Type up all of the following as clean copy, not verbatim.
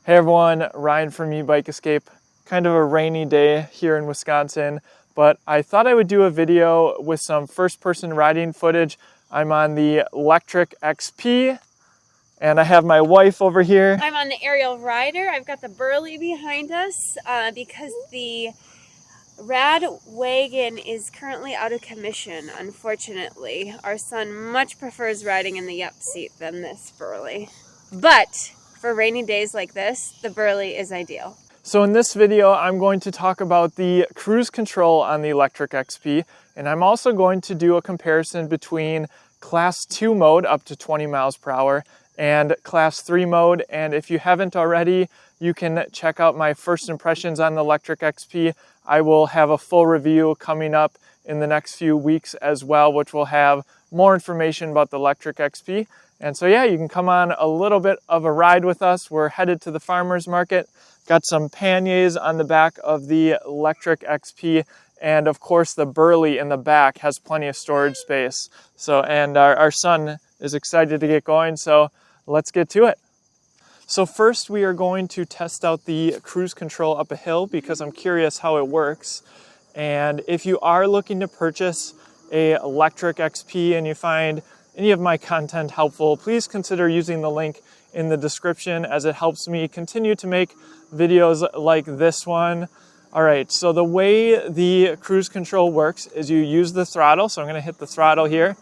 Hey everyone, Ryan from eBike Escape. Kind of a rainy day here in Wisconsin, but I thought I would do a video with some first-person riding footage. I'm on the Lectric XP, and I have my wife over here. I'm on the Aerial Rider. I've got the Burley behind us because the Rad Wagon is currently out of commission, unfortunately. Our son much prefers riding in the Yup seat than this Burley. But for rainy days like this, the Burley is ideal. So in this video, I'm going to talk about the cruise control on the Lectric XP, and I'm also going to do a comparison between Class 2 mode up to 20 miles per hour and Class 3 mode. And if you haven't already, you can check out my first impressions on the Lectric XP. I will have a full review coming up in the next few weeks as well, which will have more information about the Lectric XP. And so yeah, you can come on a little bit of a ride with us. We're headed to the farmer's market. Got some panniers on the back of the Lectric XP, and of course the Burley in the back has plenty of storage space. So, and our son is excited to get going, so let's get to it. So first we are going to test out the cruise control up a hill because I'm curious how it works. And if you are looking to purchase a Lectric XP and you find any of my content helpful, please consider using the link in the description as it helps me continue to make videos like this one. All right, so the way the cruise control works is you use the throttle. So I'm gonna hit the throttle here.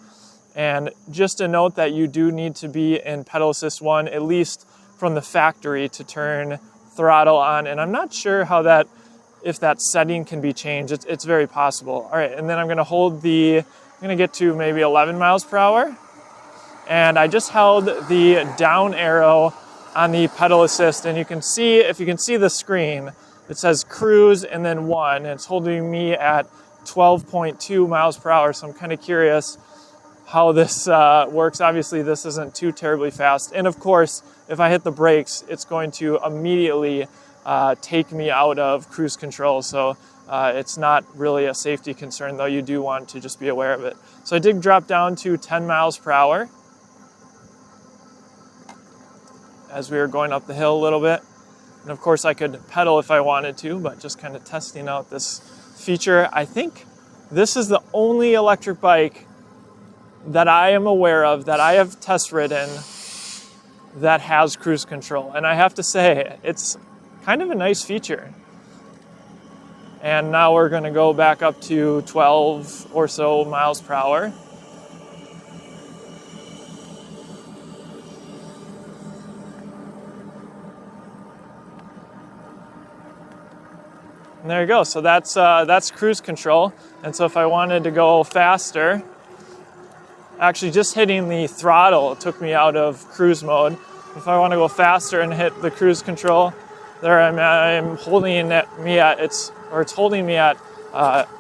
And just a note that you do need to be in pedal assist 1, at least from the factory, to turn throttle on. And I'm not sure how that, if that setting can be changed. It's very possible. All right, and then I'm gonna hold I'm gonna get to maybe 11 miles per hour. And I just held the down arrow on the pedal assist, and you can see, if you can see the screen, it says cruise and then 1, and it's holding me at 12.2 miles per hour. So I'm kind of curious how this works. Obviously this isn't too terribly fast. And of course, if I hit the brakes, it's going to immediately take me out of cruise control. So it's not really a safety concern, though you do want to just be aware of it. So I did drop down to 10 miles per hour as we were going up the hill a little bit. And of course I could pedal if I wanted to, but just kind of testing out this feature. I think this is the only electric bike that I am aware of that I have test ridden that has cruise control. And I have to say, it's kind of a nice feature. And now we're gonna go back up to 12 or so miles per hour. And there you go. So that's cruise control. And so if I wanted to go faster, actually just hitting the throttle took me out of cruise mode. If I want to go faster and hit the cruise control, there I'm holding it's holding me at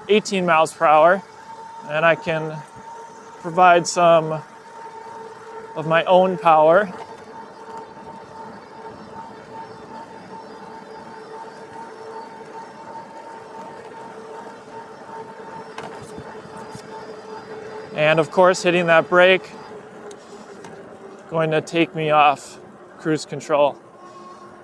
18 miles per hour, and I can provide some of my own power. And of course, hitting that brake, going to take me off cruise control.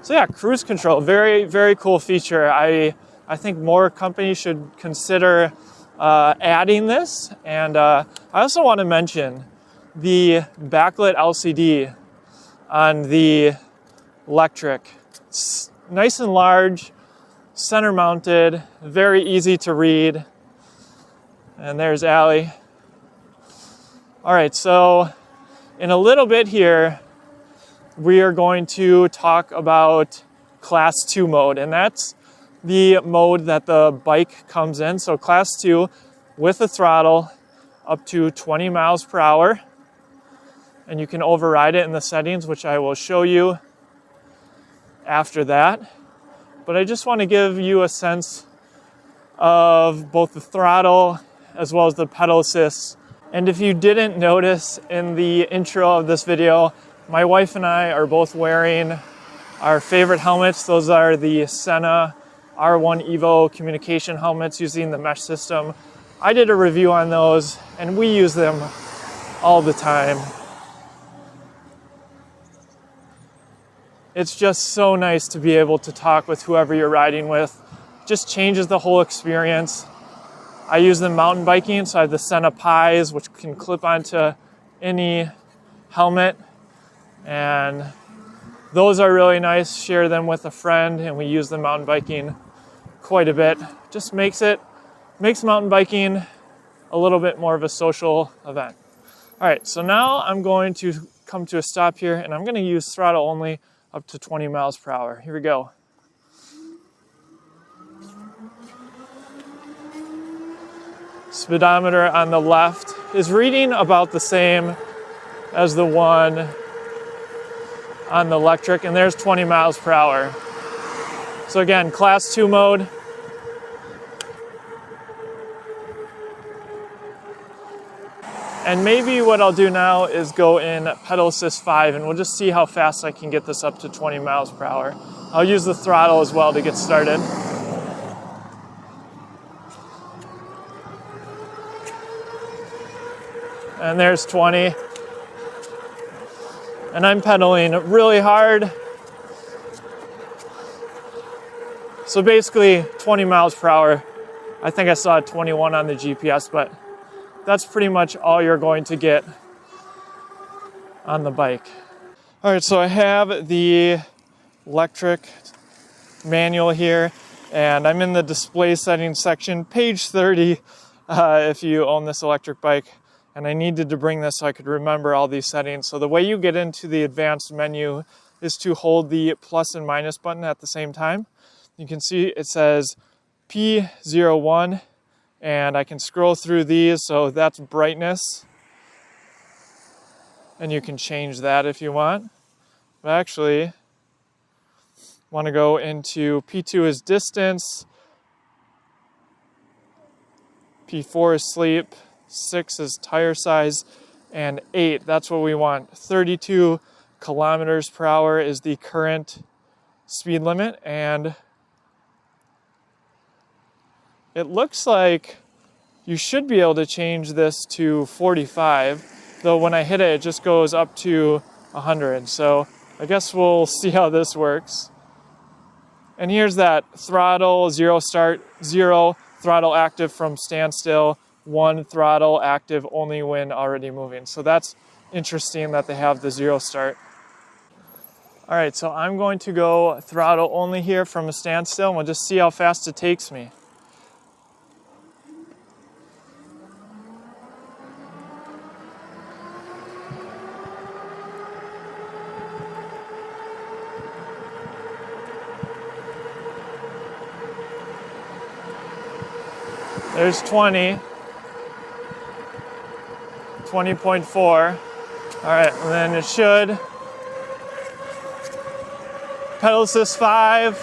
So yeah, cruise control, very, very cool feature. I think more companies should consider adding this. And I also want to mention the backlit LCD on the Lectric. It's nice and large, center mounted, very easy to read. And there's Allie. All right, so in a little bit here, we are going to talk about Class 2 mode, and that's the mode that the bike comes in. So Class 2 with a throttle up to 20 miles per hour, and you can override it in the settings, which I will show you after that. But I just want to give you a sense of both the throttle as well as the pedal assist. And if you didn't notice in the intro of this video, my wife and I are both wearing our favorite helmets. Those are the Sena R1 Evo communication helmets using the mesh system. I did a review on those, and we use them all the time. It's just so nice to be able to talk with whoever you're riding with. Just changes the whole experience. I use them mountain biking, so I have the Sena Pies, which can clip onto any helmet. And those are really nice. Share them with a friend, and we use them mountain biking quite a bit. Just makes mountain biking a little bit more of a social event. All right, so now I'm going to come to a stop here, and I'm going to use throttle only up to 20 miles per hour. Here we go. Speedometer on the left is reading about the same as the one on the electric, and there's 20 miles per hour. So again, class 2 mode. And maybe what I'll do now is go in pedal assist 5, and we'll just see how fast I can get this up to 20 miles per hour. I'll use the throttle as well to get started. And there's 20. And I'm pedaling really hard. So basically 20 miles per hour. I think I saw 21 on the GPS, but that's pretty much all you're going to get on the bike. All right, so I have the electric manual here, and I'm in the display settings section, page 30, if you own this electric bike. And I needed to bring this so I could remember all these settings. So the way you get into the advanced menu is to hold the plus and minus button at the same time. You can see it says P01, and I can scroll through these. So that's brightness, and you can change that if you want. But actually, want to go into P2 is distance, P4 is sleep, 6 is tire size, and 8, that's what we want. 32 kilometers per hour is the current speed limit, and it looks like you should be able to change this to 45, though when I hit it, it just goes up to 100. So I guess we'll see how this works. And here's that throttle, 0 start, 0 throttle active from standstill, 1 throttle active only when already moving. So that's interesting that they have the 0 start. All right, so I'm going to go throttle only here from a standstill, and we'll just see how fast it takes me. There's 20. 20.4. All right, and then it should. Pedal assist 5.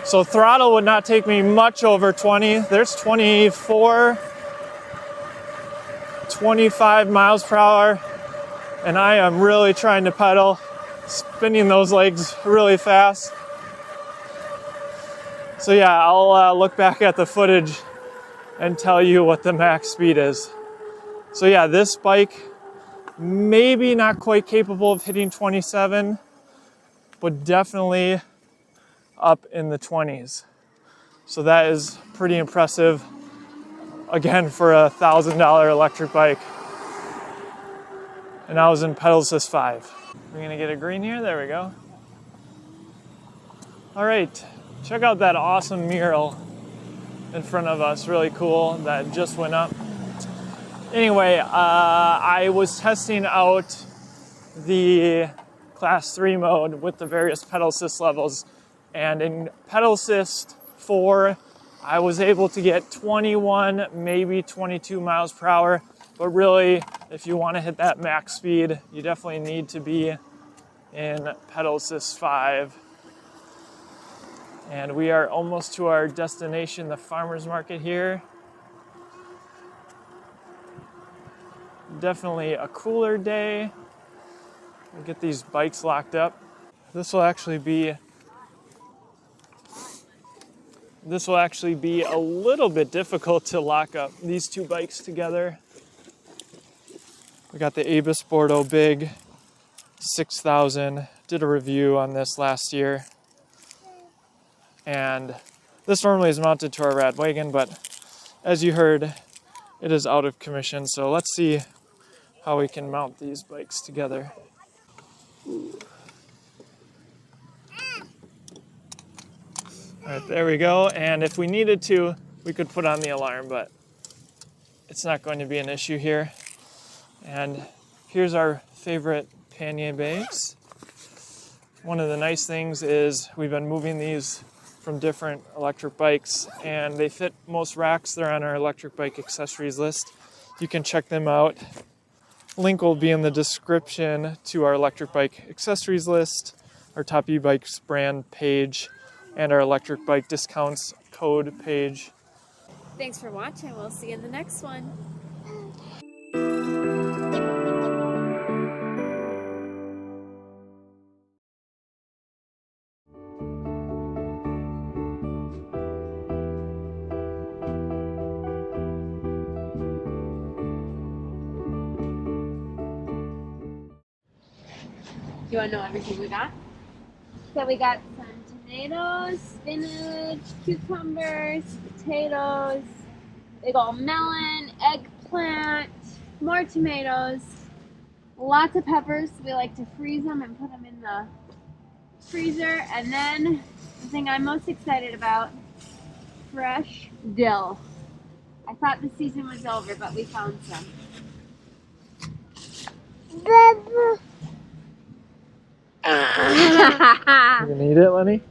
So throttle would not take me much over 20. There's 24, 25 miles per hour. And I am really trying to pedal, spinning those legs really fast. So yeah, I'll look back at the footage and tell you what the max speed is. So yeah, this bike, maybe not quite capable of hitting 27, but definitely up in the 20s. So that is pretty impressive, again, for a $1,000 electric bike. And I was in pedal assist 5. We're gonna get a green here, there we go. All right, check out that awesome mural in front of us, really cool, that just went up. Anyway, I was testing out the class 3 mode with the various pedal assist levels, and in pedal assist 4, I was able to get 21, maybe 22 miles per hour, but really, if you want to hit that max speed, you definitely need to be in pedal assist 5. And we are almost to our destination, the farmer's market here. Definitely a cooler day. We'll get these bikes locked up. This will actually be a little bit difficult to lock up these two bikes together. We got the Abus Bordeaux Big 6000 did a review on this last year. And this normally is mounted to our rad wagon, but as you heard, it is out of commission. So let's see how we can mount these bikes together. All right, there we go. And if we needed to, we could put on the alarm, but it's not going to be an issue here. And here's our favorite pannier bags. One of the nice things is we've been moving these from different electric bikes, and they fit most racks. They're on our electric bike accessories list. You can check them out. Link will be in the description to our electric bike accessories list, our Top E-Bikes brand page, and our electric bike discounts code page. Thanks for watching. We'll see you in the next one. You want to know everything we got? So we got some tomatoes, spinach, cucumbers, potatoes, big old melon, eggplant, more tomatoes, lots of peppers. We like to freeze them and put them in the freezer. And then the thing I'm most excited about, fresh dill. I thought the season was over, but we found some. You gonna eat it, Lenny?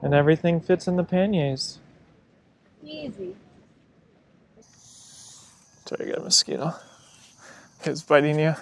And everything fits in the panniers. Easy. Sorry, I got a mosquito. It's biting you.